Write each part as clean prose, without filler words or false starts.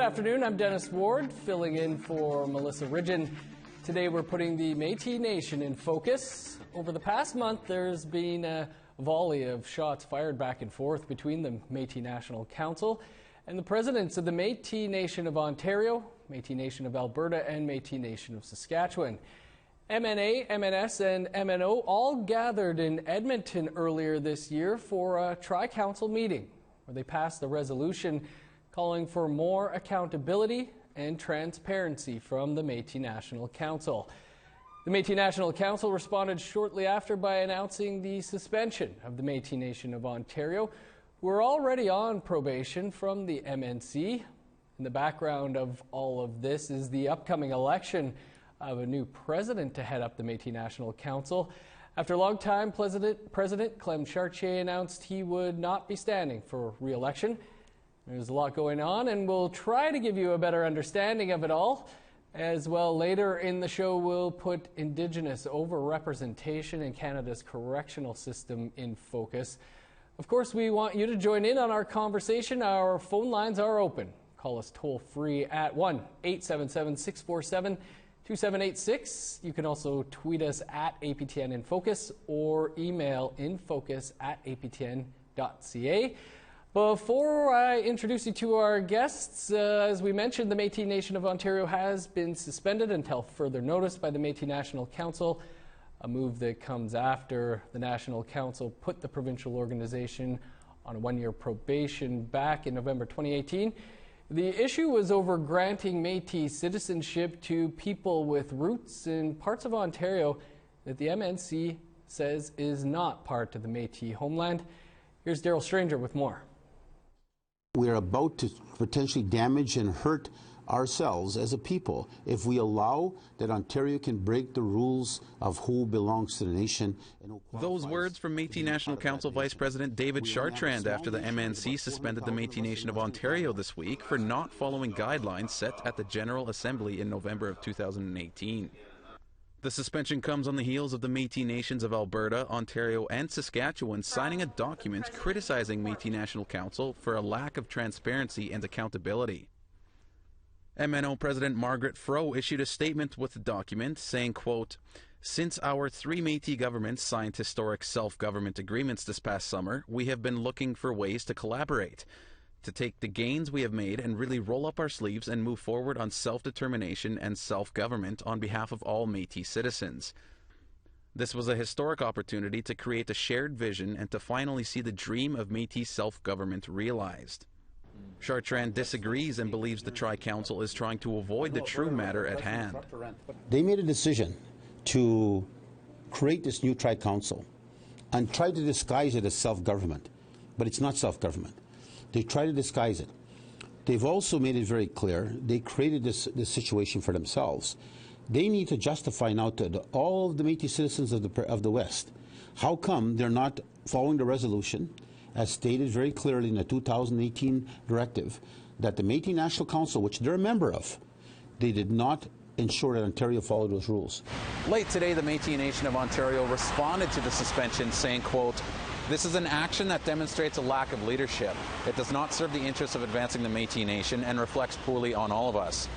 afternoon, I'm Dennis Ward, filling in for Melissa Ridgen. Today we're putting the Metis Nation in focus. Over the past month, there's been a volley of shots fired back and forth between the Metis National Council and the presidents of the Metis Nation of Ontario, Metis Nation of Alberta, and Metis Nation of Saskatchewan. MNA, MNS, and MNO all gathered in Edmonton earlier this year for a tri-council meeting where they passed a resolution calling for more accountability and transparency from the Metis National Council. The Metis National Council responded shortly after by announcing the suspension of the Metis Nation of Ontario, who are already on probation from the MNC. In the background of all of this is the upcoming election of a new president to head up the Metis National Council. After a long time, President Clem Chartier announced he would not be standing for re-election. There's a lot going on, and we'll try to give you a better understanding of it all. As well, later in the show, we'll put Indigenous overrepresentation in Canada's correctional system in focus. Of course, we want you to join in on our conversation. Our phone lines are open. Call us toll-free at 1-877-647-2786. You can also tweet us at APTN InFocus or email infocus@aptn.ca. Before I introduce you to our guests, as we mentioned, the Metis Nation of Ontario has been suspended until further notice by the Metis National Council, a move that comes after the National Council put the provincial organization on a one-year probation back in November 2018. The issue was over granting Métis citizenship to people with roots in parts of Ontario that the MNC says is not part of the Métis homeland. Here's Daryl Stranger with more. We're about to potentially damage and hurt ourselves as a people if we allow that Ontario can break the rules of who belongs to the nation. Those words from Metis National Council Vice President David Chartrand after the MNC suspended the Metis Nation of Ontario this week for not following guidelines set at the General Assembly in November of 2018. The suspension comes on the heels of the Metis Nations of Alberta, Ontario, and Saskatchewan signing a document criticizing Metis National Council for a lack of transparency and accountability. MNO President Margaret Froh issued a statement with the document saying, quote, "Since our three Métis governments signed historic self-government agreements this past summer, we have been looking for ways to collaborate, to take the gains we have made and really roll up our sleeves and move forward on self-determination and self-government on behalf of all Métis citizens. This was a historic opportunity to create a shared vision and to finally see the dream of Métis self-government realized." Chartrand disagrees and believes the Tri-Council is trying to avoid the true matter at hand. They made a decision to create this new Tri-Council and try to disguise it as self-government, but it's not self-government. They try to disguise it. They've also made it very clear they created this situation for themselves. They need to justify now to all of the Métis citizens of the West how come they're not following the resolution as stated very clearly in the 2018 directive that the Metis National Council, which they're a member of, they did not ensure that Ontario followed those rules. Late today, the Metis Nation of Ontario responded to the suspension saying, quote, "This is an action that demonstrates a lack of leadership. It does not serve the interests of advancing the Metis Nation and reflects poorly on all of us."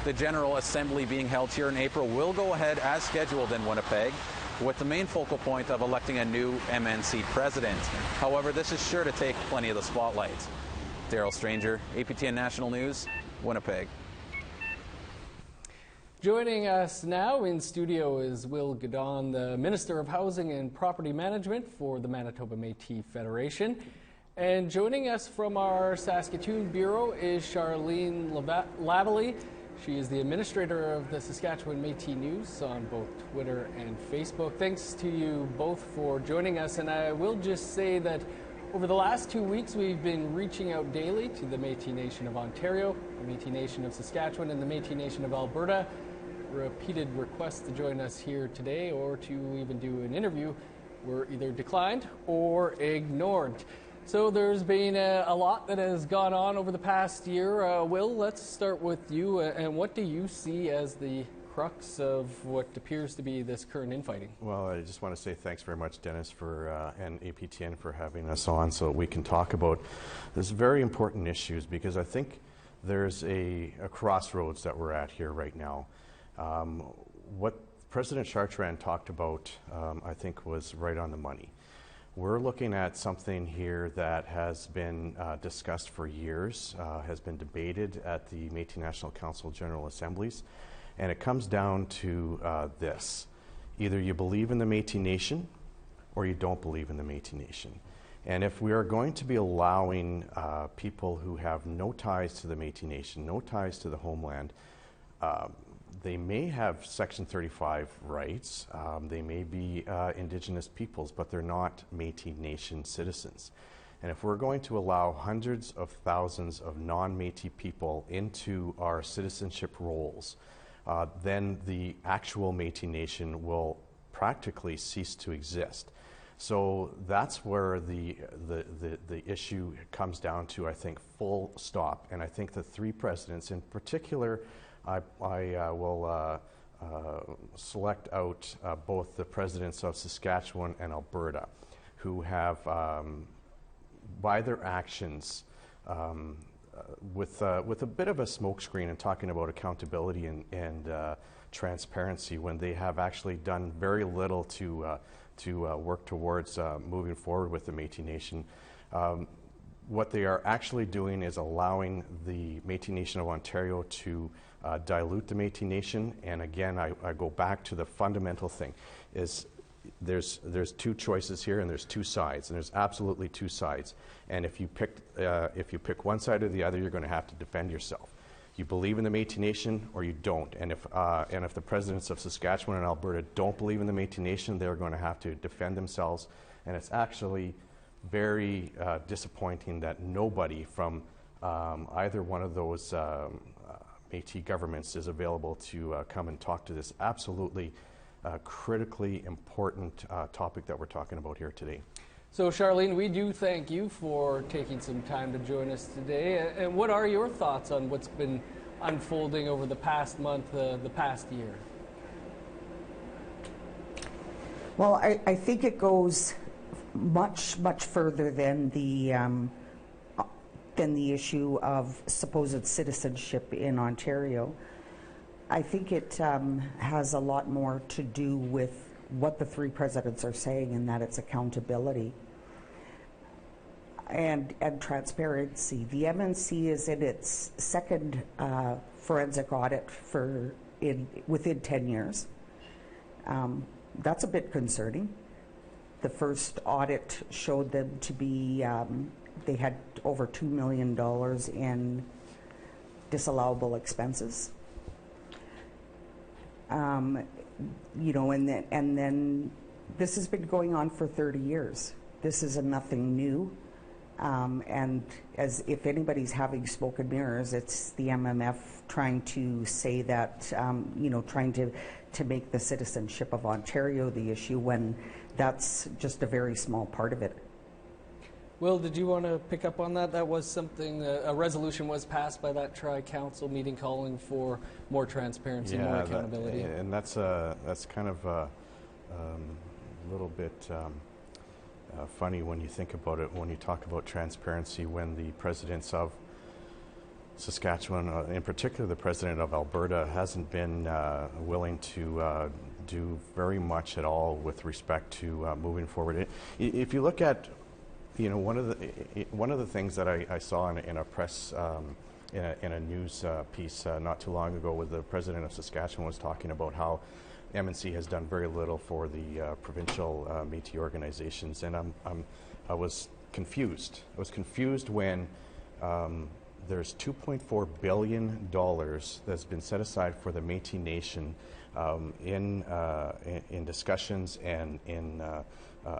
The General Assembly being held here in April will go ahead as scheduled in Winnipeg, with the main focal point of electing a new MNC president. However, this is sure to take plenty of the spotlight. Daryl Stranger, APTN National News, Winnipeg. Joining us now in studio is Will Godon, the Minister of Housing and Property Management for the Manitoba Métis Federation. And joining us from our Saskatoon Bureau is Charlene Lavalley. She is the administrator of the Saskatchewan Métis News on both Twitter and Facebook. Thanks to you both for joining us. And I will just say that over the last 2 weeks, we've been reaching out daily to the Metis Nation of Ontario, the Metis Nation of Saskatchewan, and the Metis Nation of Alberta. Repeated requests to join us here today or to even do an interview were either declined or ignored. So there's been a lot that has gone on over the past year. Will, let's start with you. And what do you see as the crux of what appears to be this current infighting? Well, I just want to say thanks very much, Dennis, and APTN for having us on so we can talk about these very important issues, because I think there's a crossroads that we're at here right now. What President Chartrand talked about, I think, was right on the money. We're looking at something here that has been discussed for years, has been debated at the Metis National Council General Assemblies, and it comes down to this. Either you believe in the Metis Nation or you don't believe in the Metis Nation. And if we are going to be allowing people who have no ties to the Metis Nation, no ties to the homeland, they may have Section 35 rights, they may be Indigenous peoples, but they're not Metis Nation citizens. And if we're going to allow hundreds of thousands of non-Metis people into our citizenship roles, then the actual Metis Nation will practically cease to exist. So that's where the issue comes down to, I think, full stop. And I think the three presidents, in particular, I will select out both the presidents of Saskatchewan and Alberta, who have, by their actions, with a bit of a smokescreen and talking about accountability and transparency, when they have actually done very little to work towards moving forward with the Metis Nation. What they are actually doing is allowing the Metis Nation of Ontario to dilute the Metis Nation. And again, I go back to the fundamental thing, is there's two choices here, and there's two sides, and there's absolutely two sides. And if you pick one side or the other, you're going to have to defend yourself. You believe in the Metis Nation or you don't. And if the presidents of Saskatchewan and Alberta don't believe in the Metis Nation, they're going to have to defend themselves. And it's actually very disappointing that nobody from either one of those Métis governments is available to come and talk to this absolutely critically important topic that we're talking about here today. So Charlene, we do thank you for taking some time to join us today. And what are your thoughts on what's been unfolding over the past month, the past year? Well, I think it goes much further than the issue of supposed citizenship in Ontario. I think it has a lot more to do with what the three presidents are saying, and that it's accountability and transparency. The MNC is in its second forensic audit within 10 years. That's a bit concerning. The first audit showed them to be, they had over $2 million in disallowable expenses. You know, and then this has been going on for 30 years. This is nothing new. And as if anybody's having smoke and mirrors, it's the MMF trying to say that, you know, trying to make the citizenship of Ontario the issue, when that's just a very small part of it. Will, did you want to pick up on that? That was something, a resolution was passed by that Tri-Council meeting calling for more transparency, more accountability. And that's kind of a little bit funny when you think about it, when you talk about transparency, when the presidents of Saskatchewan, in particular the president of Alberta, hasn't been willing to do very much at all with respect to moving forward. If you look at, you know, one of the things that I saw in a press in a news piece not too long ago, with the president of Saskatchewan was talking about how MNC has done very little for the provincial Métis organizations, and I was confused. I was confused when there's $2.4 billion that's been set aside for the Métis Nation in discussions and in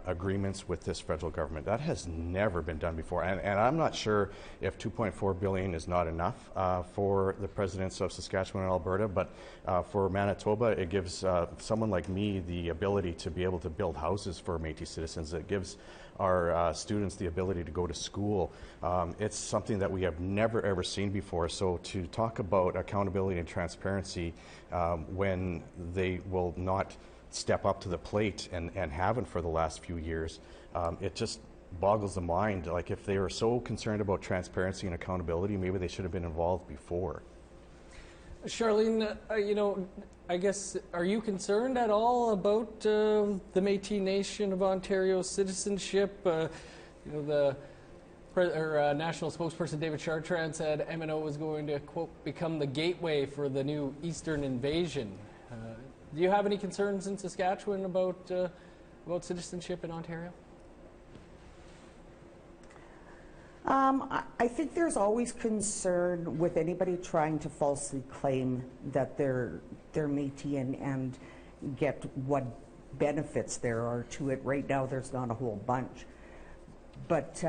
agreements with this federal government. That has never been done before, and I'm not sure if $2.4 billion is not enough for the presidents of Saskatchewan and Alberta, but for Manitoba, it gives someone like me the ability to be able to build houses for Métis citizens. It gives our students the ability to go to school. It's something that we have never ever seen before. So to talk about accountability and transparency when they will not step up to the plate and haven't for the last few years, it just boggles the mind. Like, if they were so concerned about transparency and accountability, maybe they should have been involved before. Charlene, I guess, are you concerned at all about the Metis Nation of Ontario citizenship? The national spokesperson David Chartrand said MNO was going to, quote, become the gateway for the new Eastern invasion. Do you have any concerns in Saskatchewan about citizenship in Ontario? I think there's always concern with anybody trying to falsely claim that they're Métis and get what benefits there are to it. Right now, there's not a whole bunch, but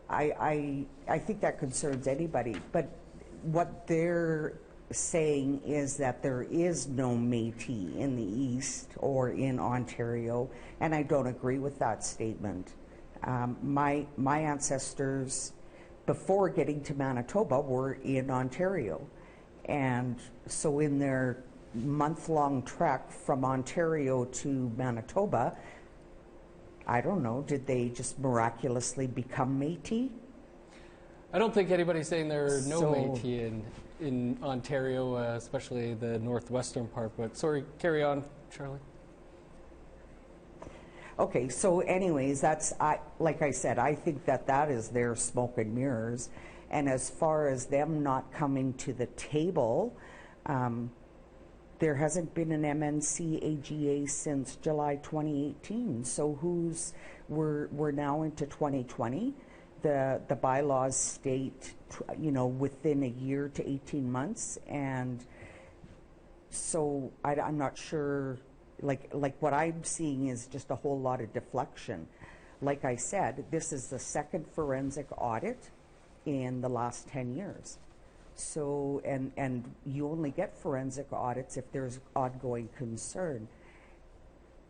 I think that concerns anybody. But what they're saying is that there is no Métis in the East or in Ontario, and I don't agree with that statement. My ancestors, before getting to Manitoba, were in Ontario. And so in their month-long trek from Ontario to Manitoba, I don't know, did they just miraculously become Métis? I don't think anybody's saying there are no Métis in Ontario, especially the northwestern part. But sorry, carry on, Charlie. Okay, so anyways, like I said, I think that is their smoke and mirrors. And as far as them not coming to the table, there hasn't been an MNC AGA since July 2018. So we're now into 2020. The bylaws state, within a year to 18 months. And so I'm not sure. Like what I'm seeing is just a whole lot of deflection. Like I said, this is the second forensic audit in the last 10 years. So, and you only get forensic audits if there's ongoing concern.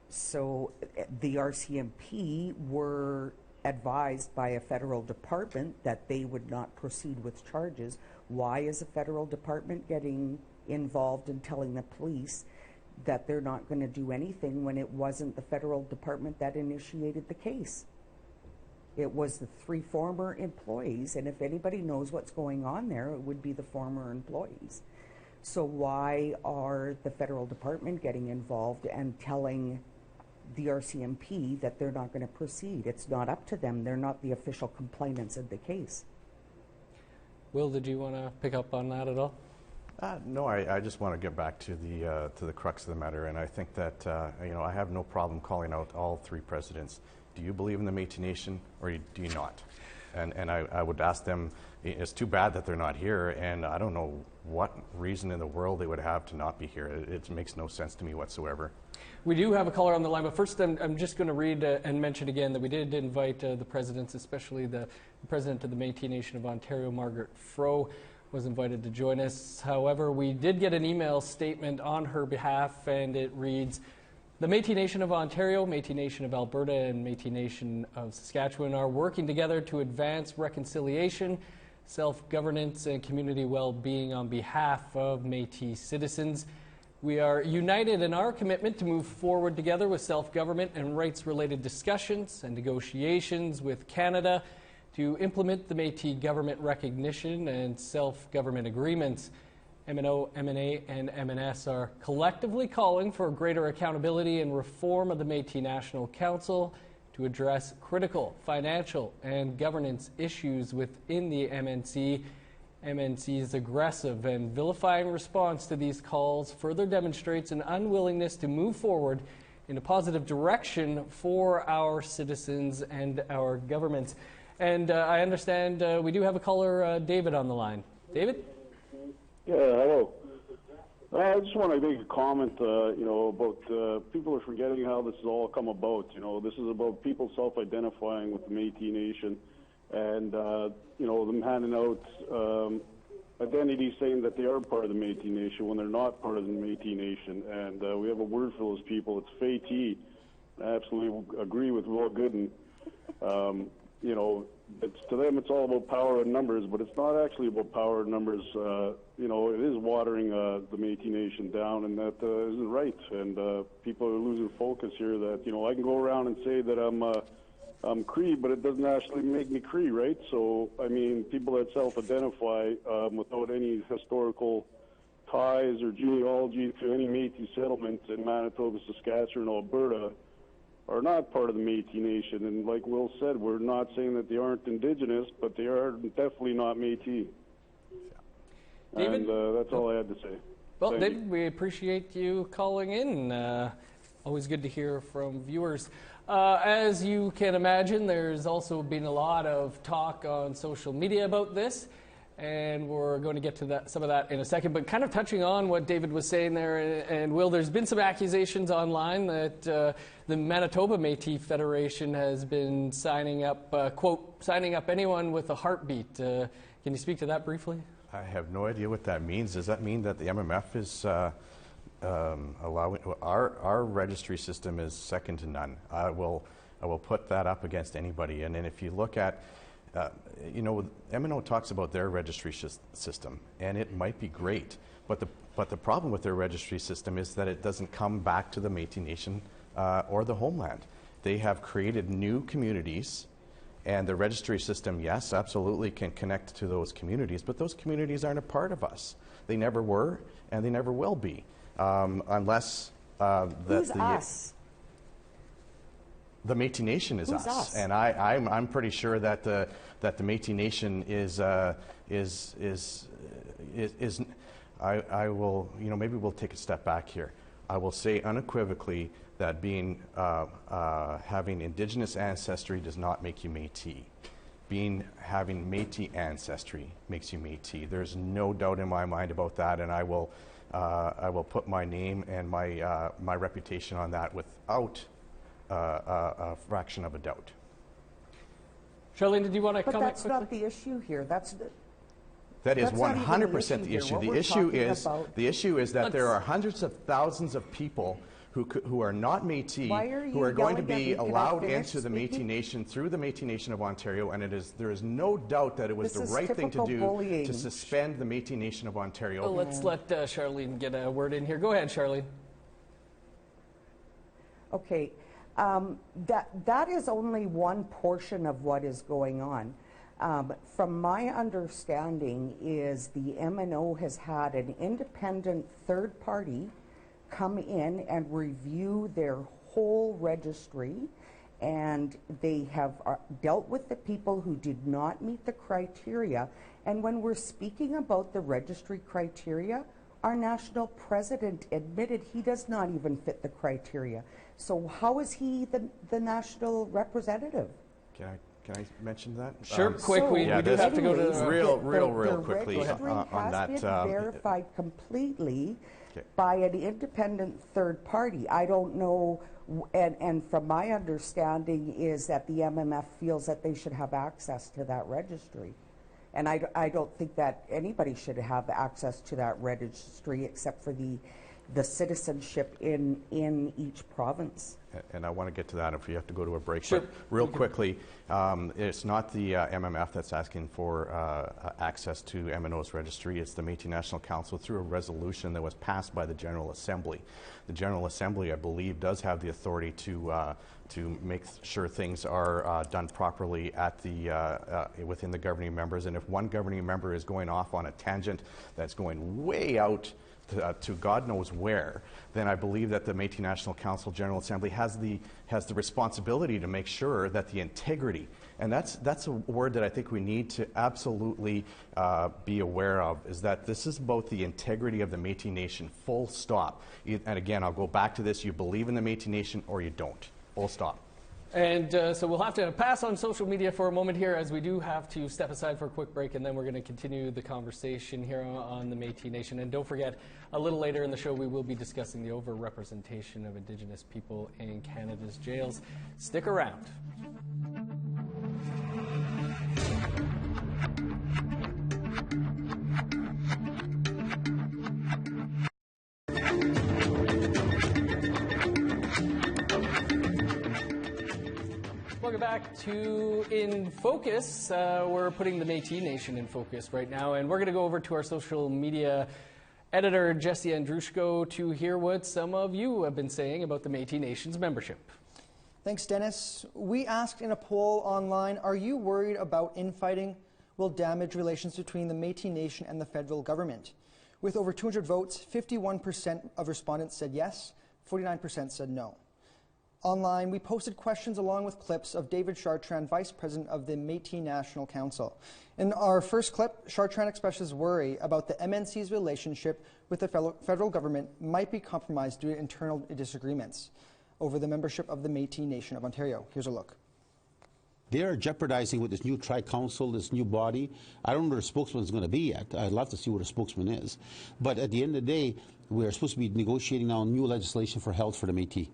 So the RCMP were advised by a federal department that they would not proceed with charges. Why is a federal department getting involved in telling the police that they're not going to do anything when it wasn't the federal department that initiated the case? It was the 3 former employees, and if anybody knows what's going on there, it would be the former employees. So why are the federal department getting involved and telling the RCMP that they're not going to proceed? It's not up to them. They're not the official complainants of the case. Will, did you want to pick up on that at all? No, I just want to get back to the crux of the matter, and I think that I have no problem calling out all 3 presidents. Do you believe in the Métis Nation, or do you not? And I would ask them. It's too bad that they're not here, and I don't know what reason in the world they would have to not be here. It makes no sense to me whatsoever. We do have a caller on the line, but first I'm just going to read and mention again that we did invite the presidents, especially the president of the Metis Nation of Ontario, Margaret Froh, was invited to join us. However, we did get an email statement on her behalf, and it reads, the Metis Nation of Ontario, Metis Nation of Alberta, and Metis Nation of Saskatchewan are working together to advance reconciliation, self-governance, and community well-being on behalf of Métis citizens. We are united in our commitment to move forward together with self-government and rights-related discussions and negotiations with Canada to implement the Métis government recognition and self-government agreements. MNO, MNA, and MNS are collectively calling for greater accountability and reform of the Metis National Council to address critical financial and governance issues within the MNC. MNC's aggressive and vilifying response to these calls further demonstrates an unwillingness to move forward in a positive direction for our citizens and our governments. And I understand we do have a caller, David, on the line. David? Yeah, hello. I just want to make a comment, about people are forgetting how this has all come about. This is about people self-identifying with the Métis Nation and, them handing out identities saying that they are part of the Métis Nation when they're not part of the Métis Nation. And we have a word for those people. It's Fati. I absolutely agree with Will Gooden. To them it's all about power and numbers, but it's not actually about power and numbers. It is watering the Métis Nation down, and that isn't right. And people are losing focus here that, I can go around and say that I'm I'm Cree, but it doesn't actually make me Cree, right? So, I mean, people that self-identify without any historical ties or genealogy to any Métis settlement in Manitoba, Saskatchewan, Alberta are not part of the Métis Nation. And like Will said, we're not saying that they aren't Indigenous, but they are definitely not Métis. David? And that's all I had to say. Well, Thank David, you. we appreciate you calling in. Always good to hear from viewers. As you can imagine, there's also been a lot of talk on social media about this, and we're going to get to some of that in a second. But kind of touching on what David was saying there, and Will, there's been some accusations online that the Manitoba Métis Federation has been signing up, quote, signing up anyone with a heartbeat. Can you speak to that briefly? I have no idea what that means. Does that mean that the MMF is allowing our registry system is second to none? I will put that up against anybody. And then if you look at, MNO talks about their registry system, and it might be great, but the problem with their registry system is that it doesn't come back to the Métis Nation or the homeland. They have created new communities. And the registry system, yes, absolutely can connect to those communities, but those communities aren't a part of us. They never were, and they never will be, unless Who's us? The Métis Nation is Who's us? And I'm pretty sure that the Métis Nation is I will, maybe we'll take a step back here. I will say unequivocally that having Indigenous ancestry does not make you Métis. Having Métis ancestry makes you Métis. There's no doubt in my mind about that, and I will put my name and my reputation on that without a fraction of a doubt. Charlene, did you want to comment But that's quickly? not the issue here. That is That's 100% not even the issue. here. The issue is that there are hundreds of thousands of people who are not Métis, who are going to be allowed into the Métis Nation through the Métis Nation of Ontario, and there is no doubt that it was the right thing to do to suspend the Métis Nation of Ontario. Well, let's let Charlene get a word in here. Go ahead, Charlene. Okay, that is only one portion of what is going on. From my understanding is the MNO has had an independent third party come in and review their whole registry, and they have dealt with the people who did not meet the criteria. And when we're speaking about the registry criteria, our national president admitted he does not even fit the criteria. So how is he the national representative? Can I mention that? Sure, quick. We do have to go to real quickly on that. Has been verified completely by an independent third party. I don't know, and from my understanding is that the MMF feels that they should have access to that registry. And I don't think that anybody should have access to that registry except for the citizenship in each province. And I want to get to that if we have to go to a break. Sure. But real quickly, it's not the MMF that's asking for access to MNO's registry. It's the Metis National Council through a resolution that was passed by the General Assembly. The General Assembly, I believe, does have the authority to make sure things are done properly at within the governing members. And if one governing member is going off on a tangent that's going way out to God knows where, then I believe that the Metis National Council General Assembly has the responsibility to make sure that the integrity, and that's a word that I think we need to absolutely be aware of, is that this is about the integrity of the Métis Nation, full stop. And again, I'll go back to this, you believe in the Métis Nation or you don't, full stop. And so we'll have to pass on social media for a moment here, as we do have to step aside for a quick break, and then we're going to continue the conversation here on the Métis Nation. And don't forget, a little later in the show, we will be discussing the over-representation of Indigenous people in Canada's jails. Stick around. Welcome back to In Focus. We're putting the Métis Nation in focus right now, and we're going to go over to our social media editor, Jesse Andrushko, to hear what some of you have been saying about the Métis Nation's membership. Thanks, Dennis. We asked in a poll online, are you worried about infighting will damage relations between the Métis Nation and the federal government? With over 200 votes, 51% of respondents said yes, 49% said no. Online, we posted questions along with clips of David Chartrand, Vice President of the Metis National Council. In our first clip, Chartrand expresses worry about the MNC's relationship with the federal government might be compromised due to internal disagreements over the membership of the Metis Nation of Ontario. Here's a look. They are jeopardizing with this new tri-council, this new body. I don't know where the spokesman is going to be yet. I'd love to see what a spokesman is. But at the end of the day, we are supposed to be negotiating now new legislation for health for the Métis.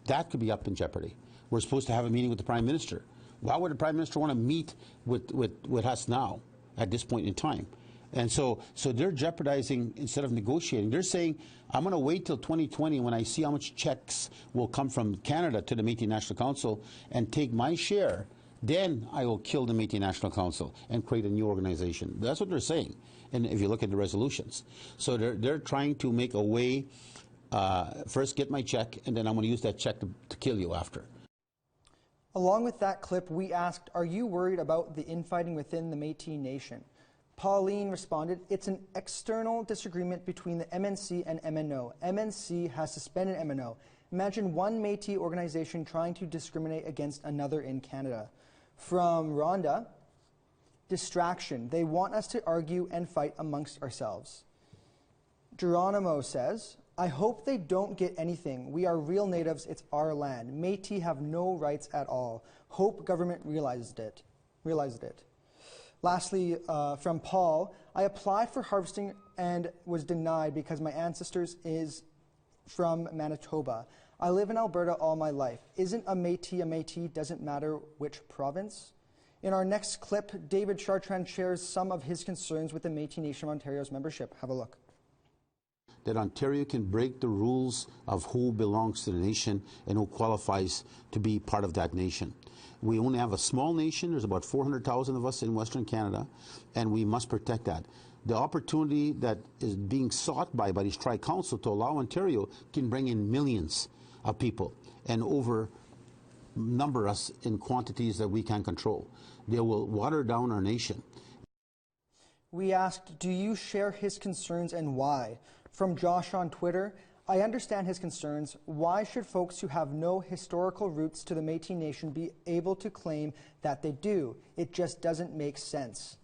That could be up in jeopardy. We're supposed to have a meeting with the Prime Minister. Why would the Prime Minister want to meet with us now at this point in time? And so they're jeopardizing instead of negotiating. They're saying, I'm going to wait till 2020 when I see how much checks will come from Canada to the Metis National Council and take my share. Then I will kill the Metis National Council and create a new organization. That's what they're saying. And if you look at the resolutions. So they're trying to make a way, first get my check, and then I'm going to use that check to kill you after. Along with that clip, we asked, are you worried about the infighting within the Métis Nation? Pauline responded, it's an external disagreement between the MNC and MNO. MNC has suspended MNO. Imagine one Métis organization trying to discriminate against another in Canada. From Rhonda, distraction. They want us to argue and fight amongst ourselves. Geronimo says, I hope they don't get anything. We are real natives. It's our land. Métis have no rights at all. Hope government realized it. Lastly, from Paul, I applied for harvesting and was denied because my ancestors is from Manitoba. I live in Alberta all my life. Isn't a Métis, doesn't matter which province? In our next clip, David Chartrand shares some of his concerns with the Métis Nation of Ontario's membership. Have a look. That Ontario can break the rules of who belongs to the nation and who qualifies to be part of that nation. We only have a small nation. There's about 400,000 of us in Western Canada, and we must protect that. The opportunity that is being sought by this tri-council to allow Ontario can bring in millions of people and over-number us in quantities that we can't control. They will water down our nation. We asked, do you share his concerns and why? From Josh on Twitter, I understand his concerns. Why should folks who have no historical roots to the Métis Nation be able to claim that they do? It just doesn't make sense.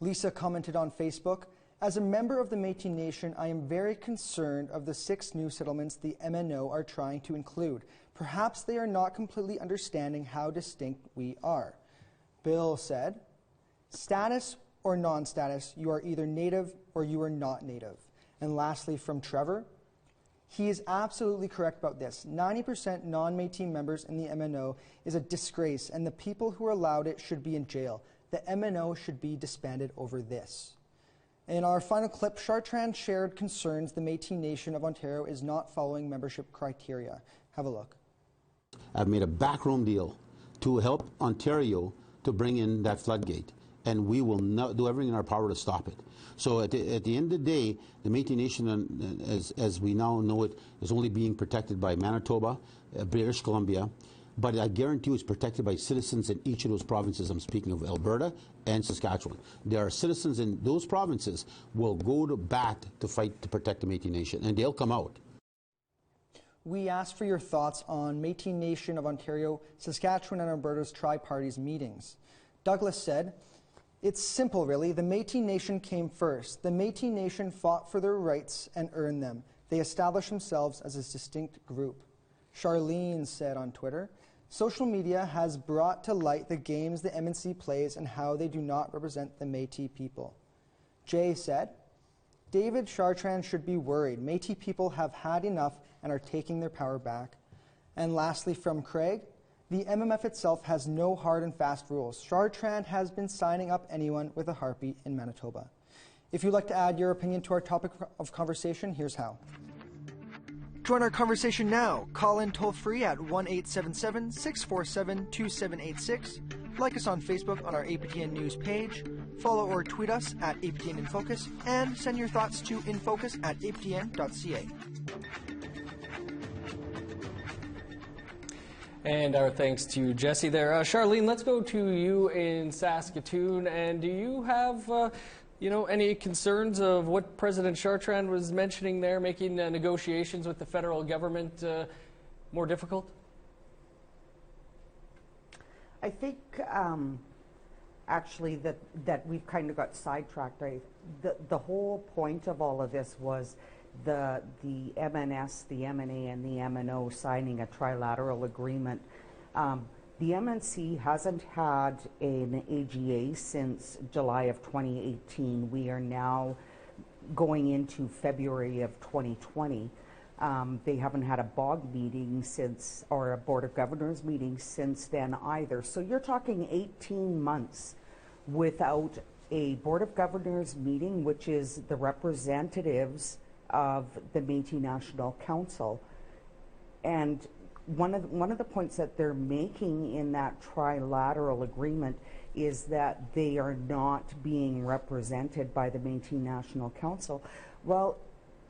Lisa commented on Facebook, as a member of the Métis Nation, I am very concerned of the 6 new settlements the MNO are trying to include. Perhaps they are not completely understanding how distinct we are. Bill said, status or non-status, you are either native or you are not native. And lastly, from Trevor, he is absolutely correct about this. 90% non-Métis members in the MNO is a disgrace, and the people who allowed it should be in jail. The MNO should be disbanded over this. In our final clip, Chartrand shared concerns the Métis Nation of Ontario is not following membership criteria. Have a look. I've made a backroom deal to help Ontario to bring in that floodgate, and we will do everything in our power to stop it. So at the end of the day, the Métis Nation, as we now know it, is only being protected by Manitoba, British Columbia, but I guarantee you it's protected by citizens in each of those provinces. I'm speaking of Alberta and Saskatchewan. There are citizens in those provinces will go to bat to fight to protect the Métis Nation, and they'll come out. We asked for your thoughts on Métis Nation of Ontario, Saskatchewan and Alberta's tri-parties meetings. Douglas said, it's simple, really. The Métis Nation came first. The Métis Nation fought for their rights and earned them. They established themselves as a distinct group. Charlene said on Twitter, social media has brought to light the games the MNC plays and how they do not represent the Métis people. Jay said, David Chartrand should be worried. Métis people have had enough and are taking their power back. And lastly, from Craig, the MMF itself has no hard and fast rules. Chartrand has been signing up anyone with a heartbeat in Manitoba. If you'd like to add your opinion to our topic of conversation, here's how. Join our conversation now. Call in toll-free at 1-877-647-2786. Like us on Facebook on our APTN News page. Follow or tweet us at APTN InFocus. And send your thoughts to infocus@aptn.ca. And our thanks to Jesse there. Charlene, let's go to you in Saskatoon. And do you have, any concerns of what President Chartrand was mentioning there, making negotiations with the federal government more difficult? I think actually that we've kind of got sidetracked. The whole point of all of this was the MNS, the MNA, and the MNO signing a trilateral agreement. The MNC hasn't had an AGA since July of 2018. We are now going into February of 2020. They haven't had a BOG meeting since, or a Board of Governors meeting since then either. So you're talking 18 months without a Board of Governors meeting, which is the representatives of the Metis National Council. And one of the points that they're making in that trilateral agreement is that they are not being represented by the Metis National Council. Well,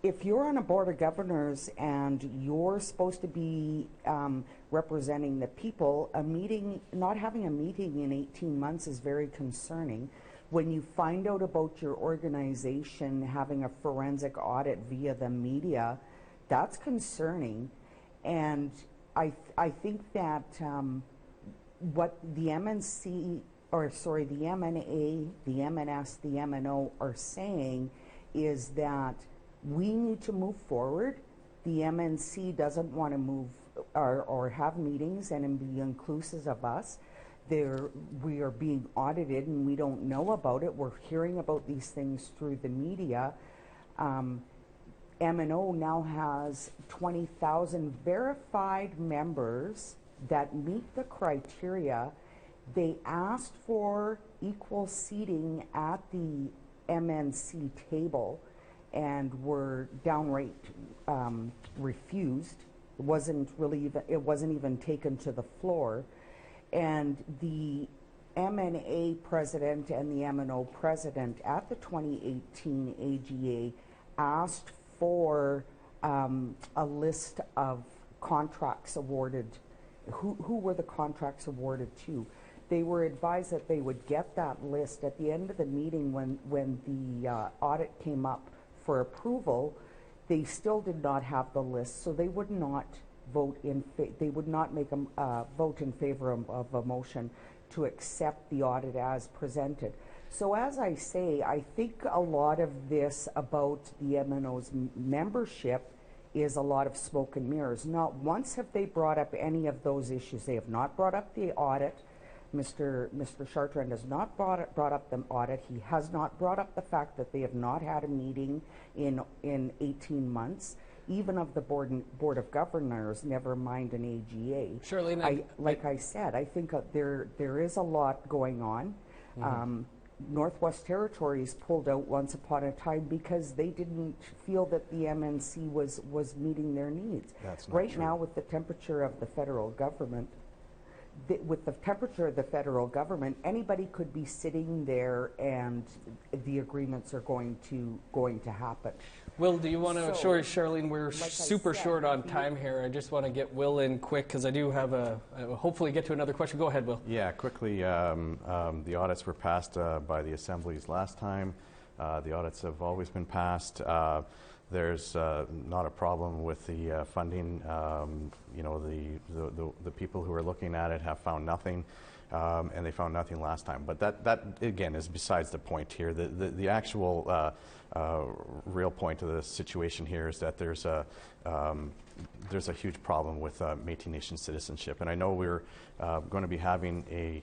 if you're on a Board of Governors and you're supposed to be representing the people, not having a meeting in 18 months is very concerning. When you find out about your organization having a forensic audit via the media, that's concerning. And I think that what the MNC, or sorry, the MNA, the MNS, the MNO are saying is that we need to move forward. The MNC doesn't want to move or have meetings and be inclusive of us. We are being audited and we don't know about it. We're hearing about these things through the media. MNO now has 20,000 verified members that meet the criteria. They asked for equal seating at the MNC table and were downright refused. It wasn't even taken to the floor. And the MNA president and the MNO president at the 2018 AGA asked for a list of contracts awarded. Who were the contracts awarded to? They were advised that they would get that list at the end of the meeting when the audit came up for approval. They still did not have the list, so they would not vote they would not make a vote in favor of a motion to accept the audit as presented. So as I say, I think a lot of this about the MNO's membership is a lot of smoke and mirrors. Not once have they brought up any of those issues. They have not brought up the audit. Mr. Chartrand has not brought up the audit. He has not brought up the fact that they have not had a meeting in 18 months, even of the Board of Governors, never mind an AGA. Charlene, like I said, I think there is a lot going on. Mm-hmm. Northwest Territories pulled out once upon a time because they didn't feel that the MNC was meeting their needs. That's not right true. now, with the temperature of the federal government, anybody could be sitting there and the agreements are going to happen. Will, do you want to, sorry, Charlene, we're like super said, short on time here. I just want to get Will in quick because I do have hopefully get to another question. Go ahead, Will. Yeah, quickly, the audits were passed by the assemblies last time. The audits have always been passed. There's not a problem with the funding. The people who are looking at it have found nothing, and they found nothing last time. But that again is besides the point here. The actual real point of the situation here is that there's a huge problem with Métis Nation citizenship, and I know we're going to be having a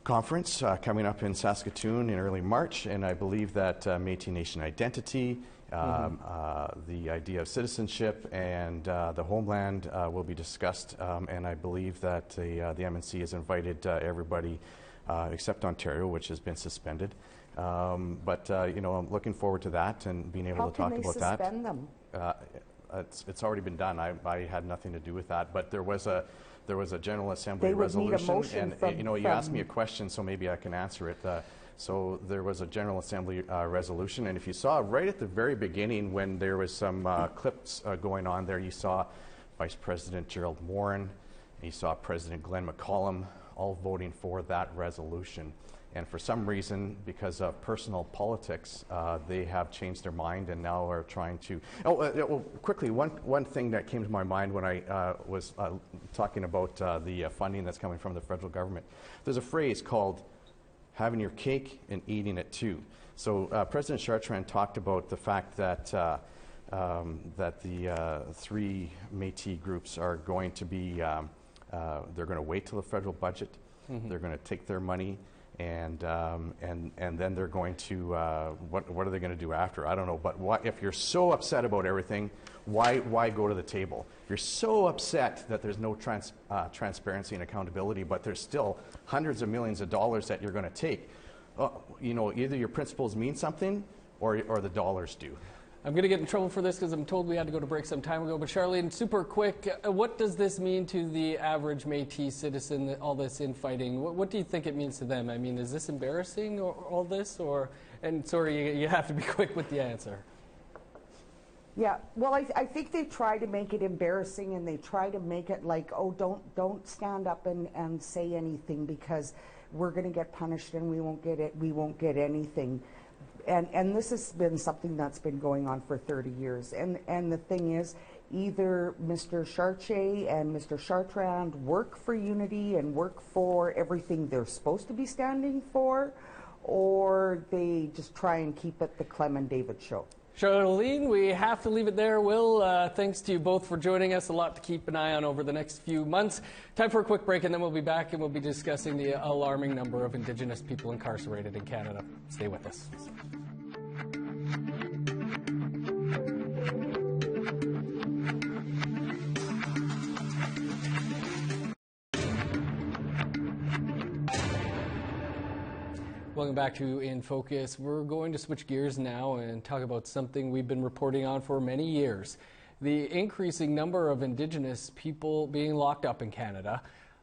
conference coming up in Saskatoon in early March, and I believe that Métis Nation identity, the idea of citizenship, and the homeland will be discussed, and I believe that the MNC has invited everybody except Ontario, which has been suspended. But I'm looking forward to that and being able to talk about that. How can they suspend them? It's already been done. I had nothing to do with that, but there was a General Assembly resolution, need a motion and you asked me a question, so maybe I can answer it. So there was a General Assembly resolution, and if you saw right at the very beginning when there was some clips going on there, you saw Vice President Gerald Morin and you saw President Glenn McCollum all voting for that resolution. And for some reason, because of personal politics, they have changed their mind and now are trying to... quickly, one thing that came to my mind when I was talking about the funding that's coming from the federal government. There's a phrase called having your cake and eating it too. So President Chartrand talked about the fact that the three Métis groups are going to be, they're going to wait till the federal budget, they're going to take their money, and then they're going to, what are they going to do after? I don't know, but if you're so upset about everything, why go to the table? You're so upset that there's no transparency and accountability, but there's still hundreds of millions of dollars that you're going to take. You know, either your principles mean something or the dollars do. I'm going to get in trouble for this because I'm told we had to go to break some time ago. But Charlene, super quick, what does this mean to the average Métis citizen, all this infighting? What do you think it means to them? I mean, is this embarrassing, or all this? And sorry, you have to be quick with the answer. Yeah, well, I think they try to make it embarrassing, and they try to make it like, oh, don't stand up and say anything because we're going to get punished and we won't get it. We won't get anything. And this has been something that's been going on for 30 years. And the thing is, either Mr. Chartier and Mr. Chartrand work for unity and work for everything they're supposed to be standing for, or they just try and keep it the Clem and David show. Charlene, we have to leave it there. Will, thanks to you both for joining us. A lot to keep an eye on over the next few months. Time for a quick break, and then we'll be back and we'll be discussing the alarming number of Indigenous people incarcerated in Canada. Stay with us. Welcome back to In Focus. We're going to switch gears now and talk about something we've been reporting on for many years: the increasing number of Indigenous people being locked up in Canada.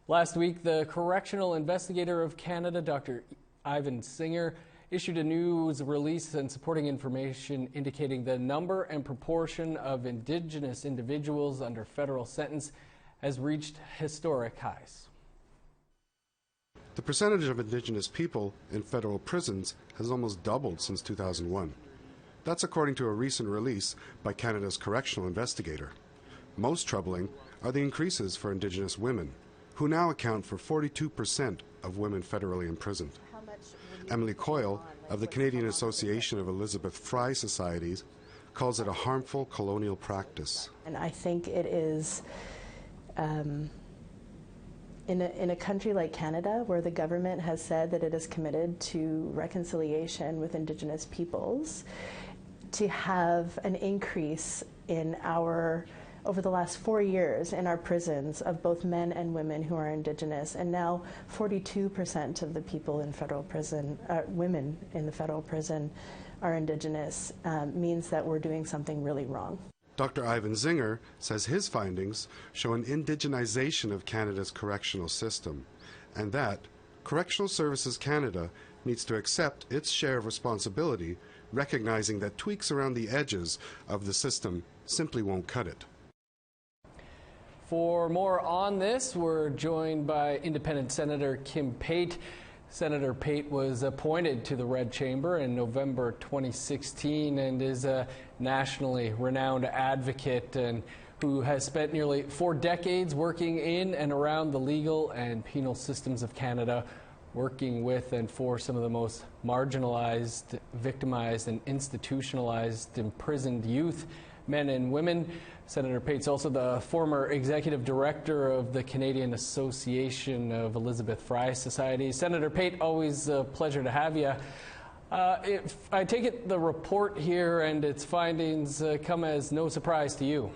Last week, the Correctional Investigator of Canada, Dr. Ivan Singer, issued a news release and supporting information indicating the number and proportion of Indigenous individuals under federal sentence has reached historic highs. The percentage of Indigenous people in federal prisons has almost doubled since 2001. That's according to a recent release by Canada's Correctional Investigator. Most troubling are the increases for Indigenous women, who now account for 42% of women federally imprisoned. Emily Coyle of the Canadian Association of Elizabeth Fry Societies calls it a harmful colonial practice. And I think it is... In a country like Canada, where the government has said that it is committed to reconciliation with Indigenous peoples, to have an increase in over the last 4 years in our prisons of both men and women who are Indigenous, and now 42% of the people in federal prison, women in the federal prison are Indigenous, means that we're doing something really wrong. Dr. Ivan Singer says his findings show an indigenization of Canada's correctional system, and that Correctional Services Canada needs to accept its share of responsibility, recognizing that tweaks around the edges of the system simply won't cut it. For more on this, we're joined by Independent Senator Kim Pate. Senator Pate was appointed to the Red Chamber in November 2016 and is a nationally renowned advocate and who has spent nearly 4 decades working in and around the legal and penal systems of Canada, working with and for some of the most marginalized, victimized, and institutionalized imprisoned youth, men and women. Senator Pate's also the former executive director of the Canadian Association of Elizabeth Fry Societies. Senator Pate, always a pleasure to have you. If I take it the report here and its findings come as no surprise to you.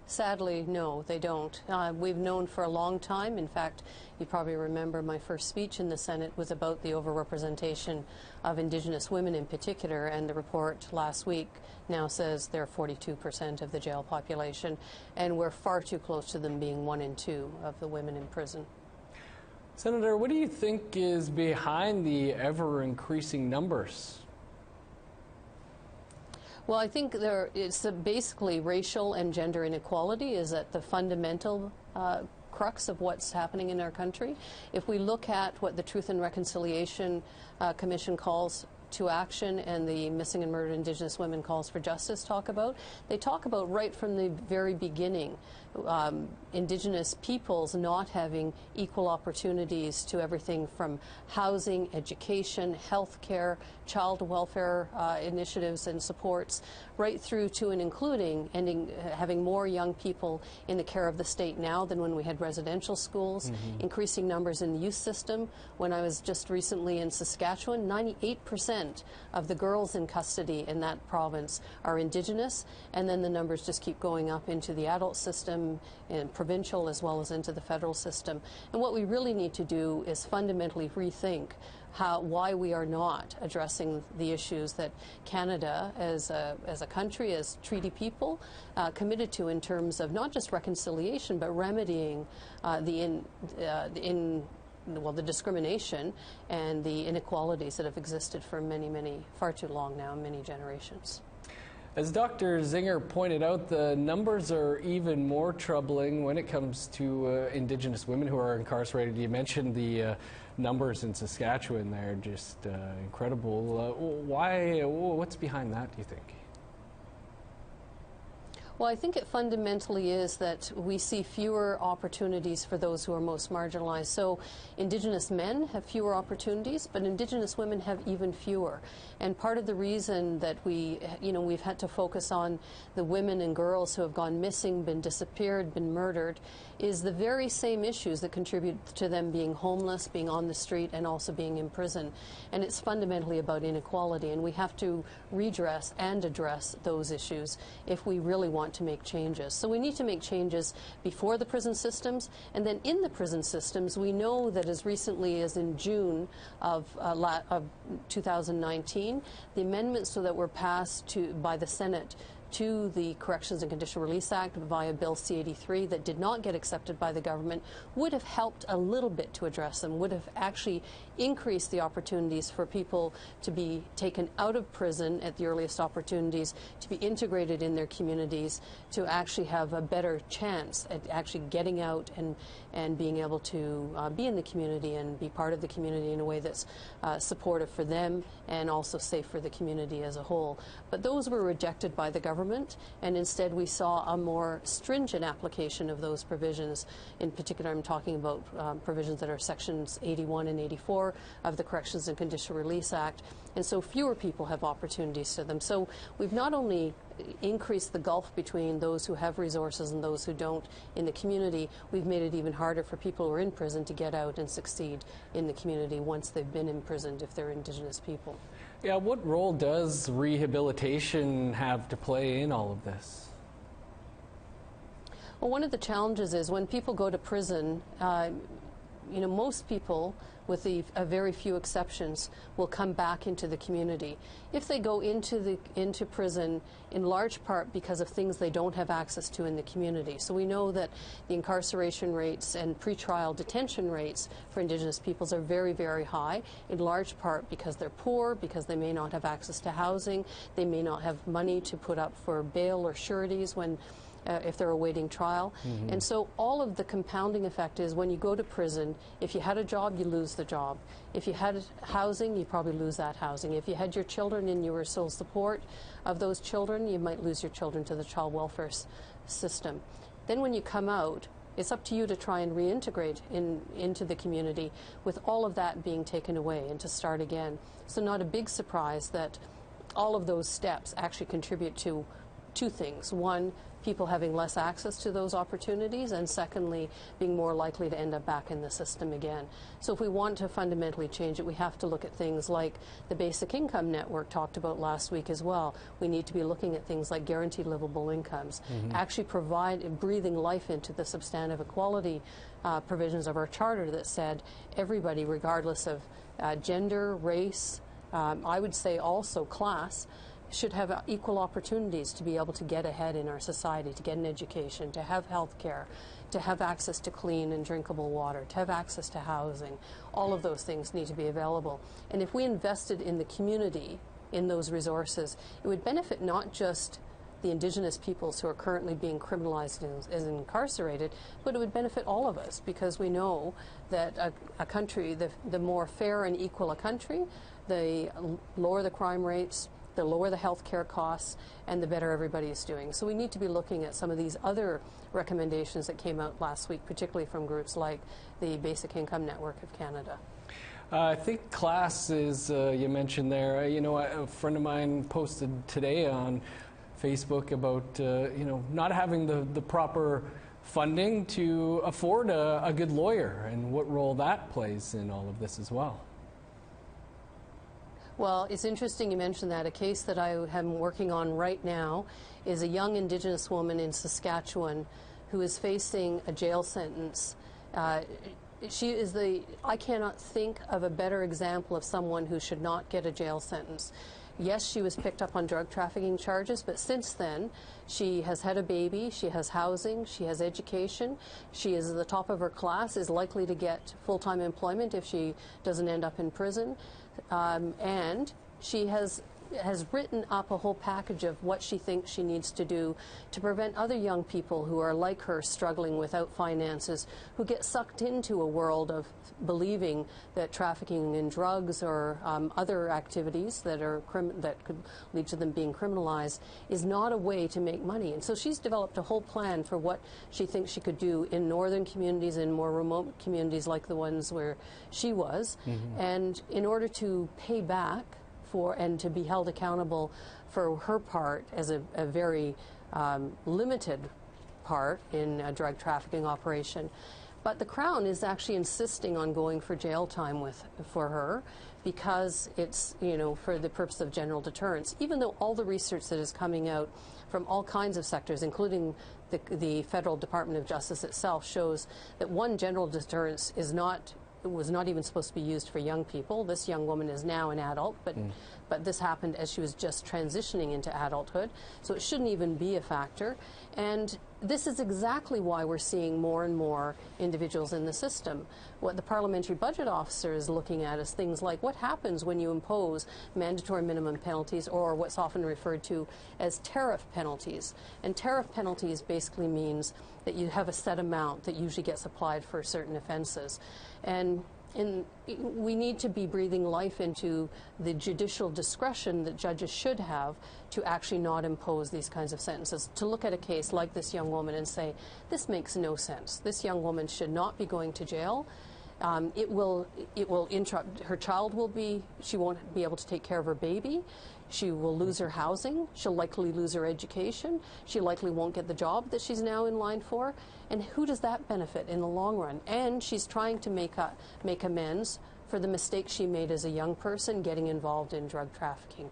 Sadly, no, they don't. We've known for a long time. In fact, you probably remember my first speech in the Senate was about the overrepresentation of Indigenous women in particular, and the report last week now says they're 42% of the jail population, and we're far too close to them being 1 in 2 of the women in prison. Senator, what do you think is behind the ever-increasing numbers? Well, I think it's basically racial and gender inequality is at the fundamental crux of what's happening in our country. If we look at what the Truth and Reconciliation Commission calls to action and the Missing and Murdered Indigenous Women Calls for Justice they talk about right from the very beginning Indigenous peoples not having equal opportunities to everything from housing, education, health care, child welfare initiatives and supports, right through to and including having more young people in the care of the state now than when we had residential schools, increasing numbers in the youth system. When I was just recently in Saskatchewan, 98% of the girls in custody in that province are Indigenous, and then the numbers just keep going up into the adult system and provincial as well as into the federal system. And what we really need to do is fundamentally rethink why we are not addressing the issues that Canada as a country, as treaty people, committed to in terms of not just reconciliation but remedying the discrimination and the inequalities that have existed for far too long now, many generations. As Dr. Zinger pointed out, the numbers are even more troubling when it comes to Indigenous women who are incarcerated. You mentioned the numbers in Saskatchewan. They're just incredible. What's behind that, do you think? Well, I think it fundamentally is that we see fewer opportunities for those who are most marginalized. So Indigenous men have fewer opportunities, but Indigenous women have even fewer. And part of the reason that we've had to focus on the women and girls who have gone missing, been disappeared, been murdered, is the very same issues that contribute to them being homeless, being on the street, and also being in prison. And it's fundamentally about inequality, and we have to redress and address those issues if we really want to make changes. So we need to make changes before the prison systems, and then in the prison systems, we know that as recently as in June of 2019, the amendments that were passed by the Senate to the Corrections and Conditional Release Act via Bill C-83 that did not get accepted by the government would have helped a little bit to address them, would have actually increased the opportunities for people to be taken out of prison at the earliest opportunities, to be integrated in their communities, to actually have a better chance at actually getting out and being able to be in the community and be part of the community in a way that's supportive for them and also safe for the community as a whole. But those were rejected by the government, and instead we saw a more stringent application of those provisions. In particular, I'm talking about provisions that are sections 81 and 84 of the Corrections and Conditional Release Act, and so fewer people have opportunities to them. So we've not only increased the gulf between those who have resources and those who don't in the community, we've made it even harder for people who are in prison to get out and succeed in the community once they've been imprisoned if they're Indigenous people. Yeah, what role does rehabilitation have to play in all of this? Well, one of the challenges is when people go to prison, most people, with a very few exceptions, will come back into the community. If they go into prison, in large part because of things they don't have access to in the community. So we know that the incarceration rates and pretrial detention rates for Indigenous peoples are very, very high, in large part because they're poor, because they may not have access to housing, they may not have money to put up for bail or sureties if they're awaiting trial. And so all of the compounding effect is when you go to prison, if you had a job, you lose the job. If you had housing, you probably lose that housing. If you had your children and you were sole support of those children, you might lose your children to the child welfare system. Then when you come out, it's up to you to try and reintegrate into the community with all of that being taken away and to start again. So not a big surprise that all of those steps actually contribute to two things. One, people having less access to those opportunities, and secondly, being more likely to end up back in the system again. So if we want to fundamentally change it, we have to look at things like the Basic Income Network talked about last week as well. We need to be looking at things like guaranteed livable incomes, actually breathing life into the substantive equality provisions of our charter that said everybody, regardless of gender, race, I would say also class, should have equal opportunities to be able to get ahead in our society, to get an education, to have health care, to have access to clean and drinkable water, to have access to housing. All of those things need to be available. And if we invested in the community in those resources, it would benefit not just the Indigenous peoples who are currently being criminalized as incarcerated, but it would benefit all of us, because we know that a country, the more fair and equal a country, the lower the crime rates, the lower the health care costs, and the better everybody is doing. So we need to be looking at some of these other recommendations that came out last week, particularly from groups like the Basic Income Network of Canada. I think class is, you mentioned there. A friend of mine posted today on Facebook about not having the proper funding to afford a good lawyer, and what role that plays in all of this as well. Well, it's interesting you mentioned that. A case that I am working on right now is a young Indigenous woman in Saskatchewan who is facing a jail sentence. She is I cannot think of a better example of someone who should not get a jail sentence. Yes, she was picked up on drug trafficking charges, but since then, she has had a baby, she has housing, she has education, she is at the top of her class, is likely to get full-time employment if she doesn't end up in prison, and she has written up a whole package of what she thinks she needs to do to prevent other young people who are like her, struggling without finances, who get sucked into a world of believing that trafficking in drugs or other activities that could lead to them being criminalized is not a way to make money. And so she's developed a whole plan for what she thinks she could do in northern communities, in more remote communities like the ones where she was, and in order to pay back and to be held accountable for her part as a very limited part in a drug trafficking operation. But the Crown is actually insisting on going for jail time for her, because it's, for the purpose of general deterrence, even though all the research that is coming out from all kinds of sectors, including the Federal Department of Justice itself, shows that one, general deterrence was not even supposed to be used for young people. This young woman is now an adult, but this happened as she was just transitioning into adulthood, so it shouldn't even be a factor. And this is exactly why we're seeing more and more individuals in the system. What the Parliamentary Budget Officer is looking at is things like what happens when you impose mandatory minimum penalties, or what's often referred to as tariff penalties. And tariff penalties basically means that you have a set amount that usually gets applied for certain offenses. And we need to be breathing life into the judicial discretion that judges should have to actually not impose these kinds of sentences, to look at a case like this young woman and say, this makes no sense. This young woman should not be going to jail. It will interrupt her child. She won't be able to take care of her baby. She will lose her housing. She'll likely lose her education. She likely won't get the job that she's now in line for. And who does that benefit in the long run? And she's trying to make amends for the mistakes she made as a young person getting involved in drug trafficking.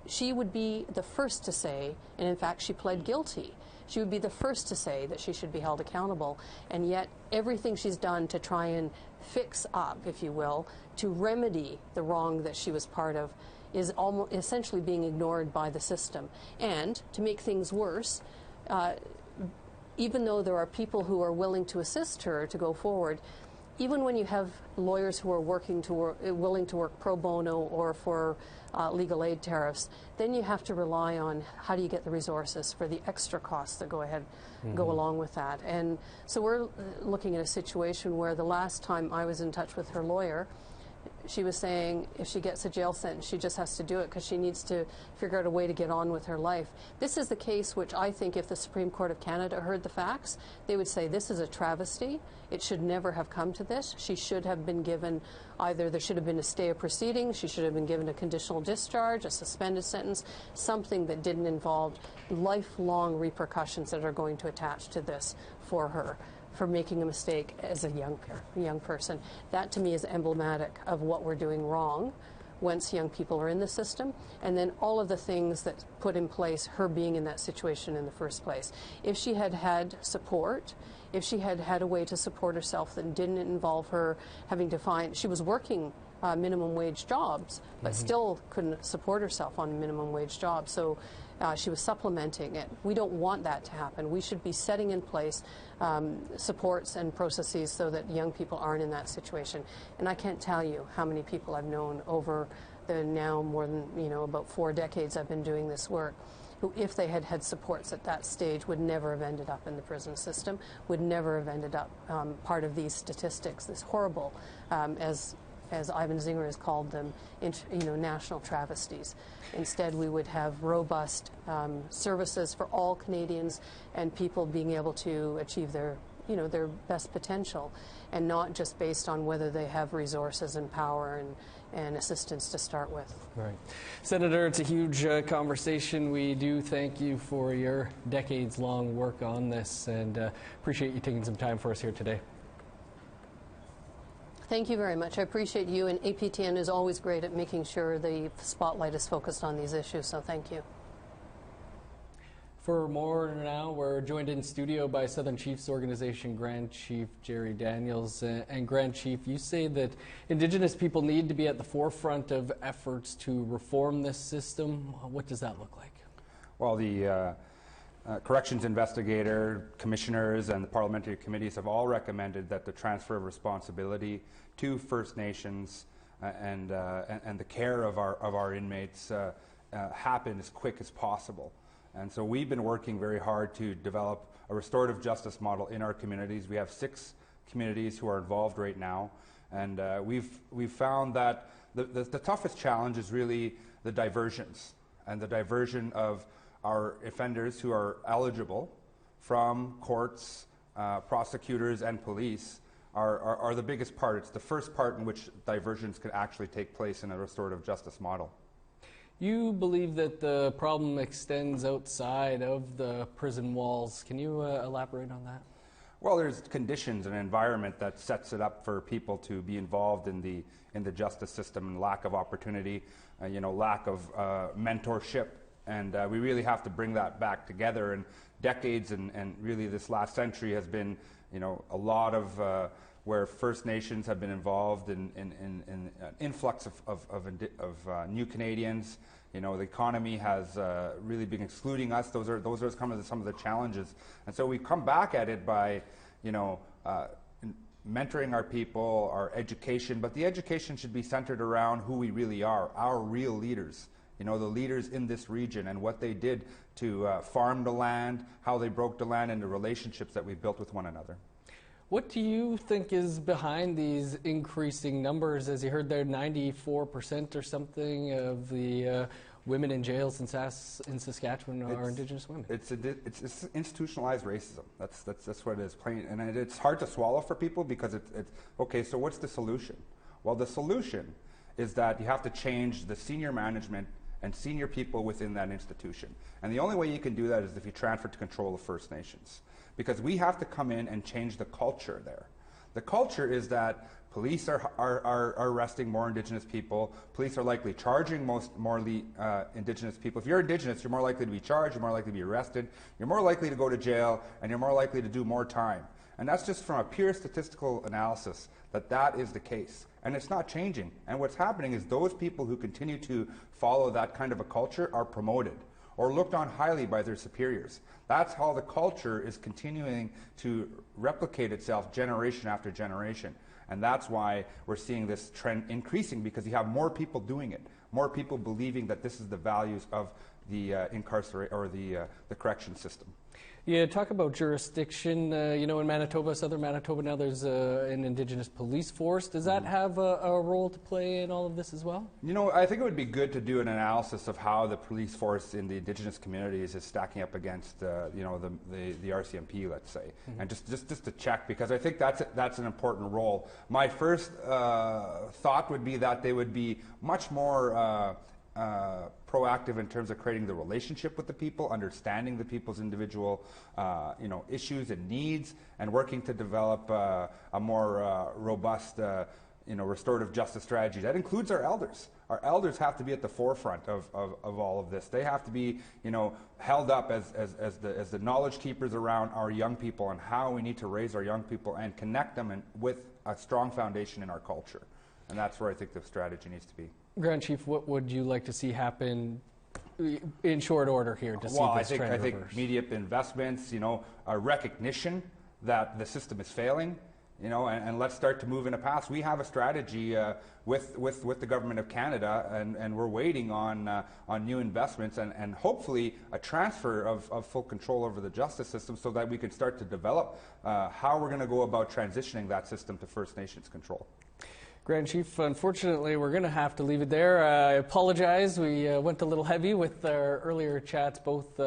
She would be the first to say, and in fact she pled guilty, she would be the first to say that she should be held accountable. And yet everything she's done to try and fix up, if you will, to remedy the wrong that she was part of, is almost essentially being ignored by the system. And to make things worse, even though there are people who are willing to assist her to go forward, even when you have lawyers who are willing to work pro bono or for legal aid tariffs, then you have to rely on how do you get the resources for the extra costs that go along with that. And so we're looking at a situation where the last time I was in touch with her lawyer, she was saying if she gets a jail sentence, she just has to do it because she needs to figure out a way to get on with her life. This is the case which I think if the Supreme Court of Canada heard the facts, they would say this is a travesty. It should never have come to this. She should have been given there should have been a stay of proceedings, she should have been given a conditional discharge, a suspended sentence, something that didn't involve lifelong repercussions that are going to attach to this for her, for making a mistake as a young person. That to me is emblematic of what we're doing wrong once young people are in the system, and then all of the things that put in place her being in that situation in the first place. If she had had support, if she had had a way to support herself that didn't involve her having to she was working minimum wage jobs, but still couldn't support herself on minimum wage jobs. So she was supplementing it. We don't want that to happen. We should be setting in place supports and processes so that young people aren't in that situation. And I can't tell you how many people I've known over the now more than, about 4 decades I've been doing this work, who, if they had had supports at that stage, would never have ended up in the prison system, would never have ended up part of these statistics, this horrible, as Ivan Zinger has called them, national travesties. Instead, we would have robust services for all Canadians and people being able to achieve their best potential, and not just based on whether they have resources and power and assistance to start with. Right. Senator, it's a huge conversation. We do thank you for your decades-long work on this, and appreciate you taking some time for us here today. Thank you very much. I appreciate you, and APTN is always great at making sure the spotlight is focused on these issues, so thank you. For more now, we're joined in studio by Southern Chiefs Organization Grand Chief Jerry Daniels. And Grand Chief, you say that Indigenous people need to be at the forefront of efforts to reform this system. What does that look like? Well, the corrections investigator, commissioners, and the parliamentary committees have all recommended that the transfer of responsibility to First Nations and the care of our inmates happen as quick as possible. And so we've been working very hard to develop a restorative justice model in our communities. We have 6 communities who are involved right now, and we've found that the toughest challenge is really the diversions, and the diversion of our offenders who are eligible from courts, prosecutors, and police are the biggest part. It's the first part in which diversions can actually take place in a restorative justice model. You believe that the problem extends outside of the prison walls. Can you elaborate on that? Well, there's conditions and environment that sets it up for people to be involved in the justice system, and lack of opportunity, lack of mentorship, and we really have to bring that back together. And decades and really this last century has been, a lot of where First Nations have been involved in an influx of new Canadians. The economy has really been excluding us. Those are some of the challenges. And so we come back at it by, mentoring our people, our education, but the education should be centered around who we really are, our real leaders. The leaders in this region and what they did to farm the land, how they broke the land, and the relationships that we built with one another. What do you think is behind these increasing numbers? As you heard there, 94% or something of the women in jails in Saskatchewan are Indigenous women. It's institutionalized racism. That's what it is. Plain, and it's hard to swallow for people because it's okay. So what's the solution? Well, the solution is that you have to change the senior management and senior people within that institution. And the only way you can do that is if you transfer to control of First Nations. Because we have to come in and change the culture there. The culture is that police are arresting more Indigenous people. Police are likely charging more Indigenous people. If you're Indigenous, you're more likely to be charged, you're more likely to be arrested, you're more likely to go to jail, and you're more likely to do more time. And that's just from a pure statistical analysis that is the case. And it's not changing. And what's happening is those people who continue to follow that kind of a culture are promoted or looked on highly by their superiors. That's how the culture is continuing to replicate itself generation after generation. And that's why we're seeing this trend increasing, because you have more people doing it, more people believing that this is the values of the the correction system. You talk about jurisdiction. In Manitoba, southern Manitoba, now there's an Indigenous police force. Does that have a role to play in all of this as well? I think it would be good to do an analysis of how the police force in the Indigenous communities is stacking up against, the RCMP, let's say, and just to check, because I think that's an important role. My first thought would be that they would be much more proactive in terms of creating the relationship with the people, understanding the people's individual issues and needs, and working to develop a more robust restorative justice strategy. That includes our elders. Our elders have to be at the forefront of all of this. They have to be held up as the knowledge keepers around our young people, and how we need to raise our young people and connect them with a strong foundation in our culture. And that's where I think the strategy needs to be. Grand Chief, what would you like to see happen in short order here to see this trend reverse? I think immediate investments, a recognition that the system is failing, you know, and let's start to move in a path. We have a strategy with the Government of Canada, and we're waiting on new investments and hopefully a transfer of full control over the justice system so that we can start to develop how we're going to go about transitioning that system to First Nations control. Grand Chief, unfortunately, we're going to have to leave it there. I apologize. We went a little heavy with our earlier chats, both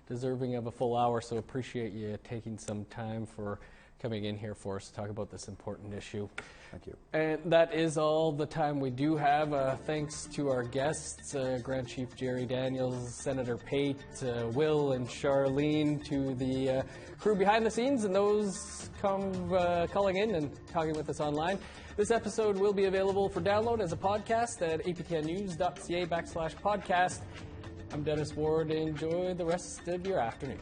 deserving of a full hour, so appreciate you taking some time for coming in here for us to talk about this important issue. Thank you. And that is all the time we do have. Thanks to our guests, Grand Chief Jerry Daniels, Senator Pate, Will and Charlene, to the crew behind the scenes and those calling in and talking with us online. This episode will be available for download as a podcast at aptnnews.ca/podcast. I'm Dennis Ward. Enjoy the rest of your afternoon.